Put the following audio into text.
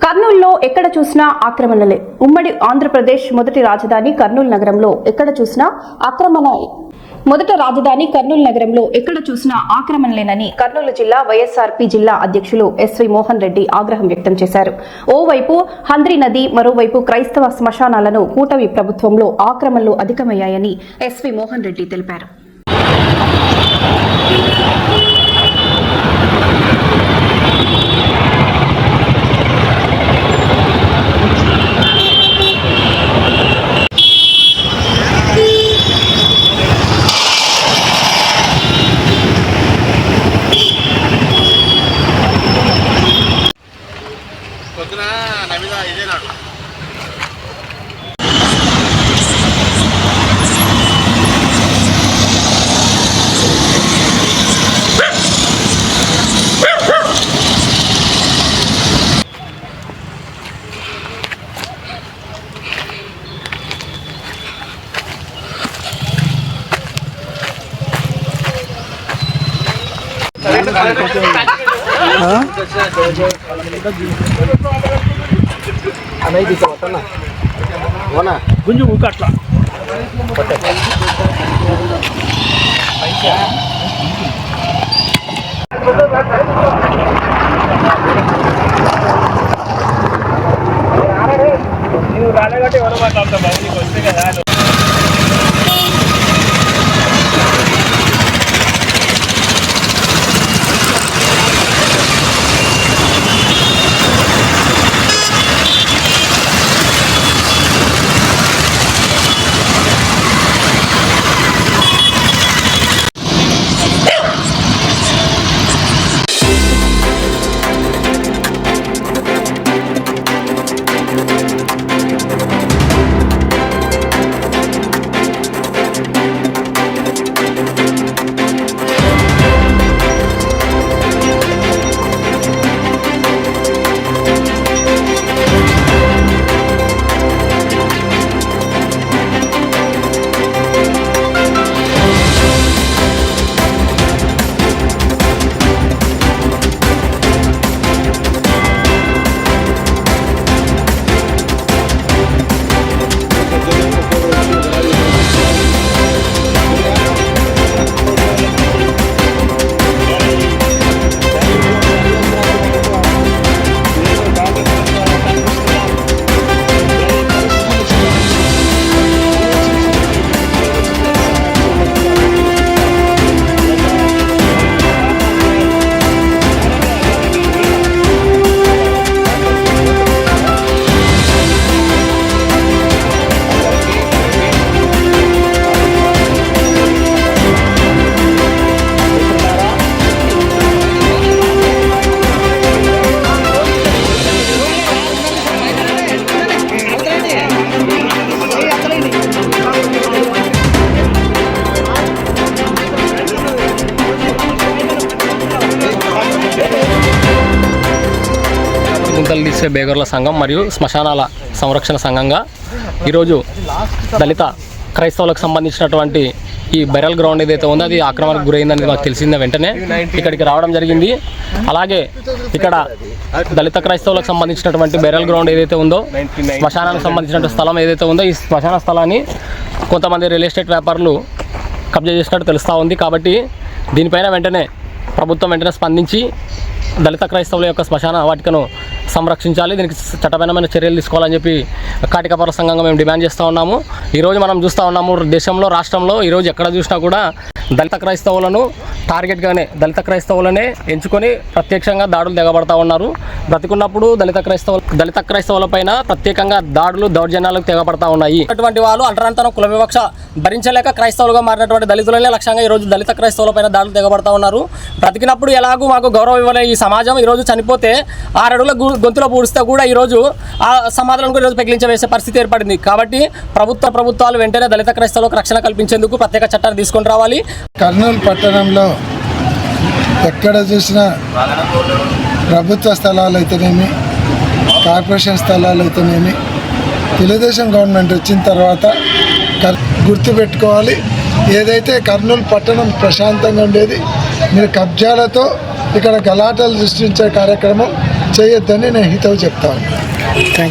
కర్నూలులో ఎక్కడ చూసినా ఆక్రమణలే. ఉమ్మడి ఆంధ్రప్రదేశ్ మొదటి రాజధాని కర్నూలు నగరంలో ఎక్కడ చూసినా ఆక్రమణలేనని కర్నూలు జిల్లా వైఎస్ఆర్పీ జిల్లా అధ్యక్షులు ఎస్వి మోహన్ రెడ్డి ఆగ్రహం వ్యక్తం చేశారు. ఓవైపు హంద్రీ నది, మరోవైపు క్రైస్తవ శ్మశానాలను కూటమి ప్రభుత్వంలో ఆక్రమణలు అధికమయ్యాయని ఎస్వి మోహన్ రెడ్డి తెలిపారు. గుంజు అట్లా నువ్వు రాలేగట్టి ఎవరు మాట్లాడతావు బాబు, నీకు వస్తే కదా. గుంతలు తీసే బేగర్ల సంఘం మరియు శ్మశానాల సంరక్షణ సంఘంగా ఈరోజు దళిత క్రైస్తవులకు సంబంధించినటువంటి ఈ బెరల్ గ్రౌండ్ ఏదైతే ఉందో అది ఆక్రమణకు గురైందని మాకు తెలిసిన వెంటనే ఇక్కడికి రావడం జరిగింది. అలాగే ఇక్కడ దళిత క్రైస్తవులకు సంబంధించినటువంటి బెరల్ గ్రౌండ్ ఏదైతే ఉందో, శ్మశానానికి సంబంధించిన స్థలం ఏదైతే ఉందో, ఈ శ్మశాన స్థలాన్ని కొంతమంది రియల్ ఎస్టేట్ వ్యాపారులు కబ్జా చేసినట్టు తెలుస్తూ ఉంది. కాబట్టి దీనిపైన వెంటనే ప్రభుత్వం వెంటనే స్పందించి దళిత క్రైస్తవుల యొక్క శ్మశాన వాటికను సంరక్షించాలి, దీనికి చట్టపరమైన చర్యలు తీసుకోవాలని చెప్పి కాటికపర సంఘంగా మేము డిమాండ్ చేస్తూ ఉన్నాము. ఈరోజు మనం చూస్తూ ఉన్నాము దేశంలో, రాష్ట్రంలో ఈరోజు ఎక్కడ చూసినా కూడా దళిత క్రైస్తవులను టార్గెట్గానే దళిత క్రైస్తవులనే ఎంచుకొని ప్రత్యక్షంగా దాడులు తెగబడతా ఉన్నారు. బ్రతికున్నప్పుడు దళిత క్రైస్తవుల పైన ప్రత్యేకంగా దాడులు, దౌర్జన్యాలకు తెగబడతా ఉన్నాయి. అటువంటి వాళ్ళు అంటరాంతరం, కుల వివక్ష భరించలేక క్రైస్తవులుగా మారినటువంటి దళితులనే లక్ష్యంగా ఈరోజు దళిత క్రైస్తవుల పైన దాడులు తెగబడతా ఉన్నారు. బ్రతికినప్పుడు ఎలాగూ మాకు గౌరవం ఇవ్వలే ఈ సమాజం, ఈరోజు చనిపోతే 6 అడుగుల గొంతులో పూడిస్తే కూడా ఈరోజు ఆ సమాధానం ఈరోజు పెగిలించ వేసే పరిస్థితి ఏర్పడింది. కాబట్టి ప్రభుత్వాలు వెంటనే దళిత క్రైస్తవులకు రక్షణ కల్పించేందుకు ప్రత్యేక చట్టాన్ని తీసుకొని రావాలి. కర్నూలు పట్టణంలో ఎక్కడ చూసినా ప్రభుత్వ స్థలాలు అయితేనేమి, కార్పొరేషన్ స్థలాలు అయితేనేమి, తెలుగుదేశం గవర్నమెంట్ వచ్చిన తర్వాత గుర్తుపెట్టుకోవాలి. ఏదైతే కర్నూలు పట్టణం ప్రశాంతంగా ఉండేది, మీరు కబ్జాలతో ఇక్కడ గలాటలు సృష్టించే కార్యక్రమం చేయొద్దని నేను హితవు చెప్తా ఉన్నాను. Thank you.